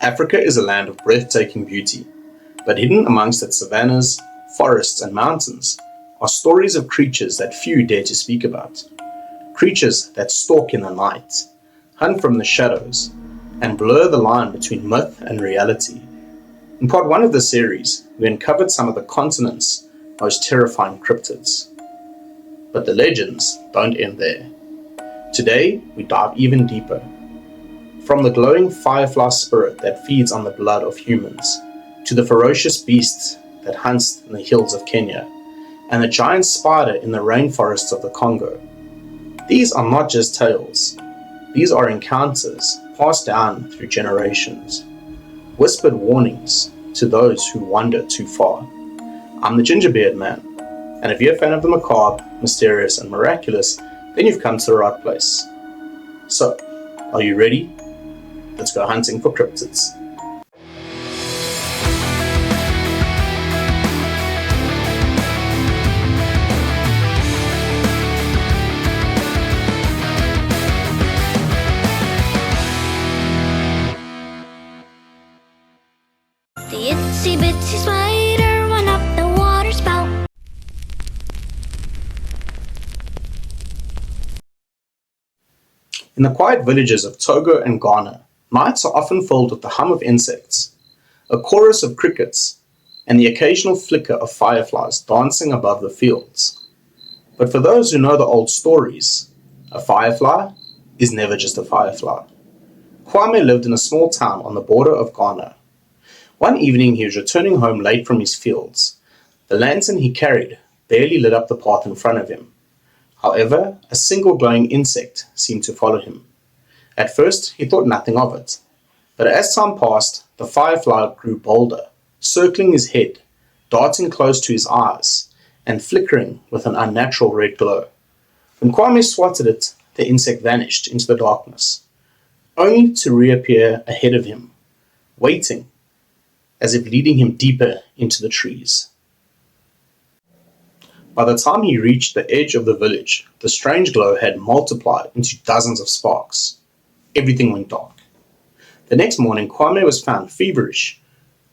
Africa is a land of breathtaking beauty, but hidden amongst its savannas, forests and mountains are stories of creatures that few dare to speak about. Creatures that stalk in the night, hunt from the shadows, and blur the line between myth and reality. In part 1 of the series, we uncovered some of the continent's most terrifying cryptids. But the legends don't end there. Today, we dive even deeper. From the glowing firefly spirit that feeds on the blood of humans, to the ferocious beast that hunts in the hills of Kenya, and the giant spider in the rainforests of the Congo. These are not just tales. These are encounters passed down through generations. Whispered warnings to those who wander too far. I'm the Gingerbeard Man, and if you're a fan of the macabre, mysterious and miraculous, then you've come to the right place. So, are you ready? Let's go hunting for cryptids. The itsy bitsy spider went up the water spout. In the quiet villages of Togo and Ghana, nights are often filled with the hum of insects, a chorus of crickets, and the occasional flicker of fireflies dancing above the fields. But for those who know the old stories, a firefly is never just a firefly. Kwame lived in a small town on the border of Ghana. One evening he was returning home late from his fields. The lantern he carried barely lit up the path in front of him. However, a single glowing insect seemed to follow him. At first, he thought nothing of it. But as time passed, the firefly grew bolder, circling his head, darting close to his eyes, and flickering with an unnatural red glow. When Kwame swatted it, the insect vanished into the darkness, only to reappear ahead of him, waiting, as if leading him deeper into the trees. By the time he reached the edge of the village, the strange glow had multiplied into dozens of sparks. Everything went dark. The next morning, Kwame was found feverish,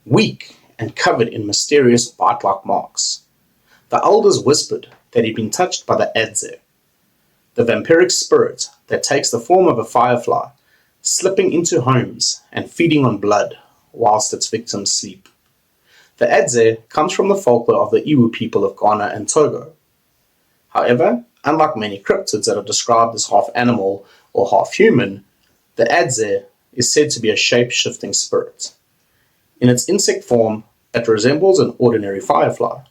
weak, and covered in mysterious bite-like marks. The elders whispered that he'd been touched by the Adze, the vampiric spirit that takes the form of a firefly, slipping into homes and feeding on blood whilst its victims sleep. The Adze comes from the folklore of the Iwu people of Ghana and Togo. However, unlike many cryptids that are described as half animal or half human, the Adze is said to be a shape-shifting spirit. In its insect form, it resembles an ordinary firefly,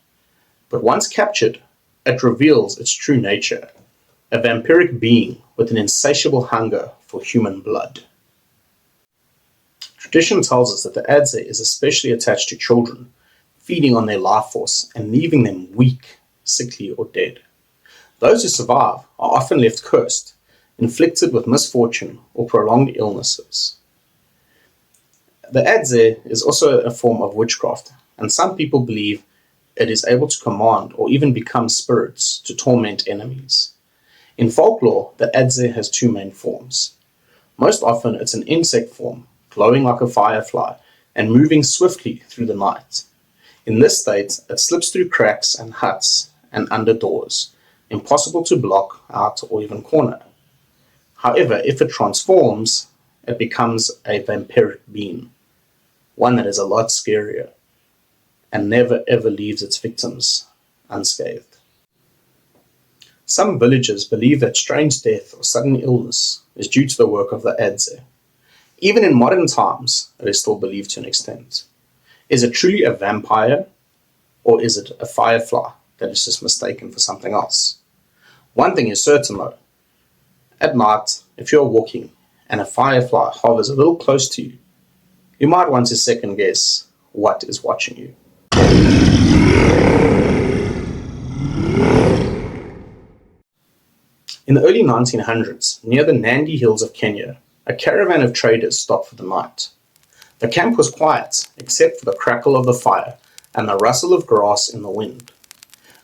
but once captured, it reveals its true nature, a vampiric being with an insatiable hunger for human blood. Tradition tells us that the Adze is especially attached to children, feeding on their life force and leaving them weak, sickly, or dead. Those who survive are often left cursed, inflicted with misfortune or prolonged illnesses. The Adze is also a form of witchcraft, and some people believe it is able to command or even become spirits to torment enemies. In folklore, the Adze has two main forms. Most often it's an insect form, glowing like a firefly and moving swiftly through the night. In this state, it slips through cracks and huts and under doors, impossible to block out or even corner. However, if it transforms, it becomes a vampiric being, one that is a lot scarier and never ever leaves its victims unscathed. Some villagers believe that strange death or sudden illness is due to the work of the Adze. Even in modern times, it is still believed to an extent. Is it truly a vampire, or is it a firefly that is just mistaken for something else? One thing is certain though. At night, if you're walking and a firefly hovers a little close to you, you might want to second guess what is watching you. In the early 1900s, near the Nandi Hills of Kenya, a caravan of traders stopped for the night. The camp was quiet, except for the crackle of the fire and the rustle of grass in the wind.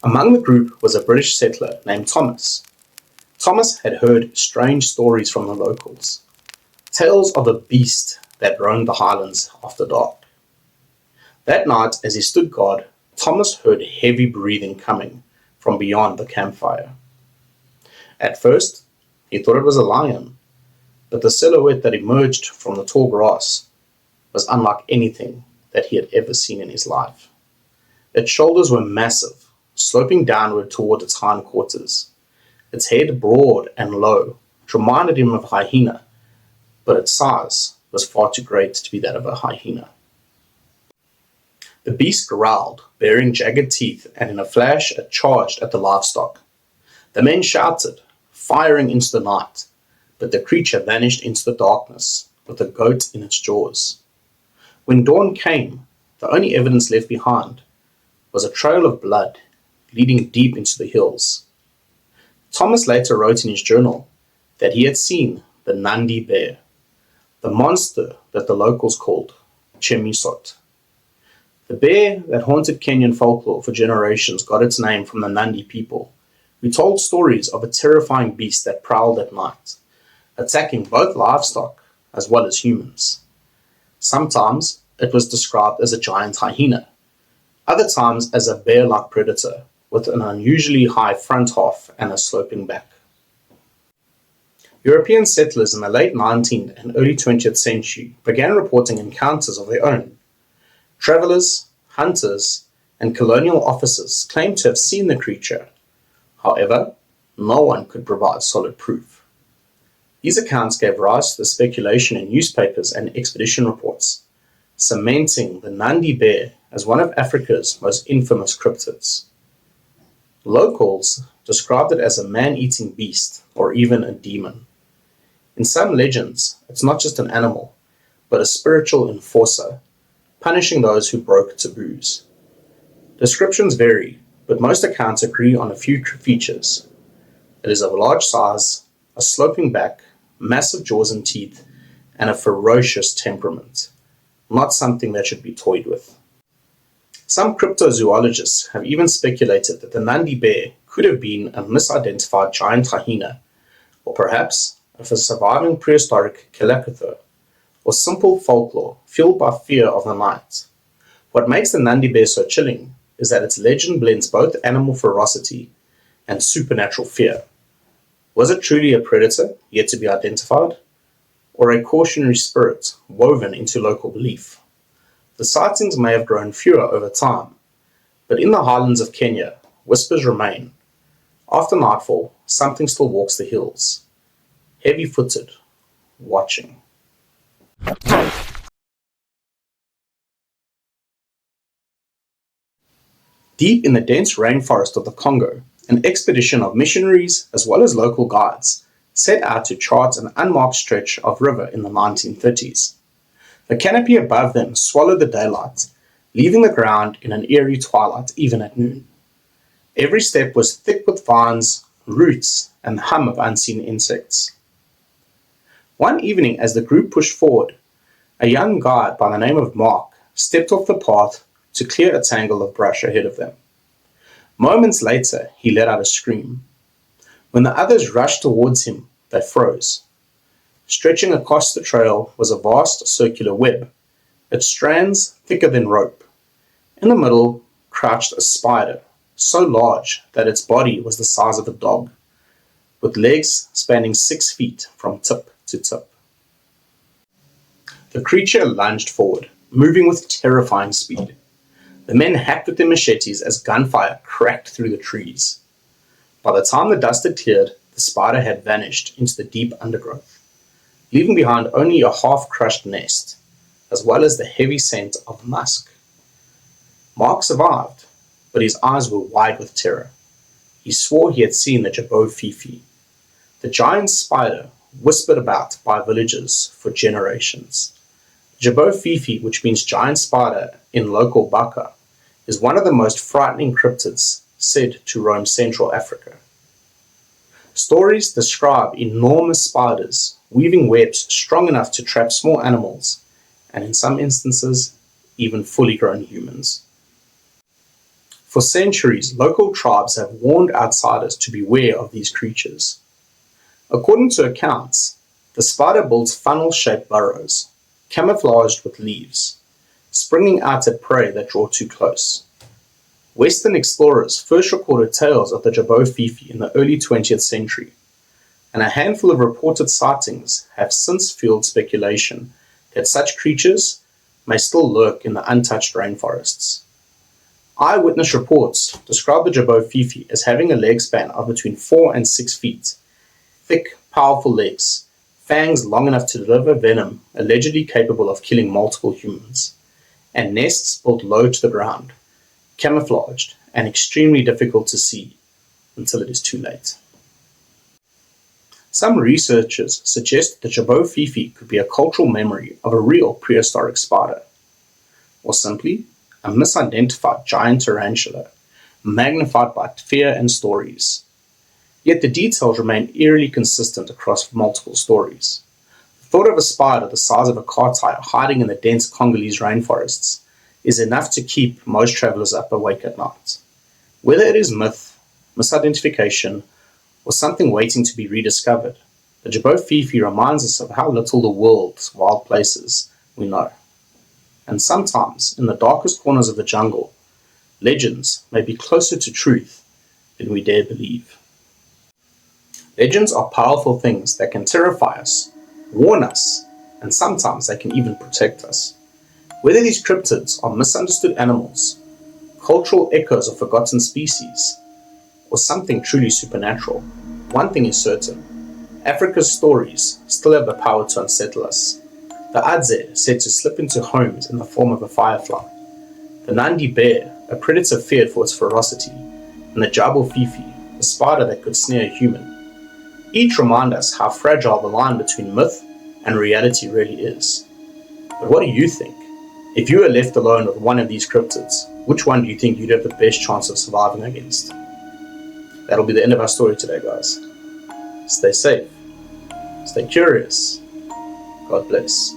Among the group was a British settler named Thomas. Thomas had heard strange stories from the locals. Tales of a beast that roamed the highlands after dark. That night, as he stood guard, Thomas heard heavy breathing coming from beyond the campfire. At first, he thought it was a lion, but the silhouette that emerged from the tall grass was unlike anything that he had ever seen in his life. Its shoulders were massive, sloping downward toward its hindquarters. Its head broad and low, which reminded him of a hyena, but its size was far too great to be that of a hyena. The beast growled, baring jagged teeth, and in a flash it charged at the livestock. The men shouted, firing into the night, but the creature vanished into the darkness, with a goat in its jaws. When dawn came, the only evidence left behind was a trail of blood leading deep into the hills. Thomas later wrote in his journal that he had seen the Nandi Bear, the monster that the locals called Chemisot. The bear that haunted Kenyan folklore for generations got its name from the Nandi people, who told stories of a terrifying beast that prowled at night, attacking both livestock as well as humans. Sometimes it was described as a giant hyena, other times as a bear-like predator with an unusually high front half and a sloping back. European settlers in the late 19th and early 20th century began reporting encounters of their own. Travelers, hunters, and colonial officers claimed to have seen the creature. However, no one could provide solid proof. These accounts gave rise to the speculation in newspapers and expedition reports, cementing the Nandi Bear as one of Africa's most infamous cryptids. Locals described it as a man-eating beast or even a demon. In some legends, it's not just an animal, but a spiritual enforcer, punishing those who broke taboos. Descriptions vary, but most accounts agree on a few features. It is of large size, a sloping back, massive jaws and teeth, and a ferocious temperament, not something that should be toyed with. Some cryptozoologists have even speculated that the Nandi Bear could have been a misidentified giant hyena, or perhaps a surviving prehistoric Kelekotho, or simple folklore fueled by fear of the night. What makes the Nandi Bear so chilling is that its legend blends both animal ferocity and supernatural fear. Was it truly a predator yet to be identified, or a cautionary spirit woven into local belief? The sightings may have grown fewer over time, but in the highlands of Kenya, whispers remain. After nightfall, something still walks the hills, heavy-footed, watching. Deep in the dense rainforest of the Congo, an expedition of missionaries as well as local guides set out to chart an unmarked stretch of river in the 1930s. The canopy above them swallowed the daylight, leaving the ground in an eerie twilight even at noon. Every step was thick with vines, roots, and the hum of unseen insects. One evening as the group pushed forward, a young guide by the name of Mark stepped off the path to clear a tangle of brush ahead of them. Moments later, he let out a scream. When the others rushed towards him, they froze. Stretching across the trail was a vast circular web, its strands thicker than rope. In the middle crouched a spider, so large that its body was the size of a dog, with legs spanning 6 feet from tip to tip. The creature lunged forward, moving with terrifying speed. The men hacked with their machetes as gunfire cracked through the trees. By the time the dust had cleared, the spider had vanished into the deep undergrowth, leaving behind only a half-crushed nest, as well as the heavy scent of musk. Mark survived, but his eyes were wide with terror. He swore he had seen the J'ba Fofi, the giant spider whispered about by villagers for generations. J'ba Fofi, which means giant spider in local Baka, is one of the most frightening cryptids said to roam Central Africa. Stories describe enormous spiders weaving webs strong enough to trap small animals, and in some instances, even fully grown humans. For centuries, local tribes have warned outsiders to beware of these creatures. According to accounts, the spider builds funnel-shaped burrows, camouflaged with leaves, springing out at prey that draw too close. Western explorers first recorded tales of the J'ba Fofi in the early 20th century, and a handful of reported sightings have since fueled speculation that such creatures may still lurk in the untouched rainforests. Eyewitness reports describe the J'ba Fofi as having a leg span of between 4 and 6 feet, thick, powerful legs, fangs long enough to deliver venom allegedly capable of killing multiple humans, and nests built low to the ground, camouflaged and extremely difficult to see until it is too late. Some researchers suggest that the J'ba Fofi could be a cultural memory of a real prehistoric spider, or simply a misidentified giant tarantula, magnified by fear and stories. Yet the details remain eerily consistent across multiple stories. The thought of a spider the size of a car tire hiding in the dense Congolese rainforests is enough to keep most travelers up awake at night. Whether it is myth, misidentification, or something waiting to be rediscovered, the J'ba Fofi reminds us of how little the world's wild places we know. And sometimes, in the darkest corners of the jungle, legends may be closer to truth than we dare believe. Legends are powerful things that can terrify us, warn us, and sometimes they can even protect us. Whether these cryptids are misunderstood animals, cultural echoes of forgotten species, or something truly supernatural, one thing is certain: Africa's stories still have the power to unsettle us. The Adze said to slip into homes in the form of a firefly, the Nandi Bear, a predator feared for its ferocity, and the J'ba Fofi, a spider that could snare a human. Each remind us how fragile the line between myth and reality really is. But what do you think? If you were left alone with one of these cryptids, which one do you think you'd have the best chance of surviving against? That'll be the end of our story today, guys. Stay safe. Stay curious. God bless.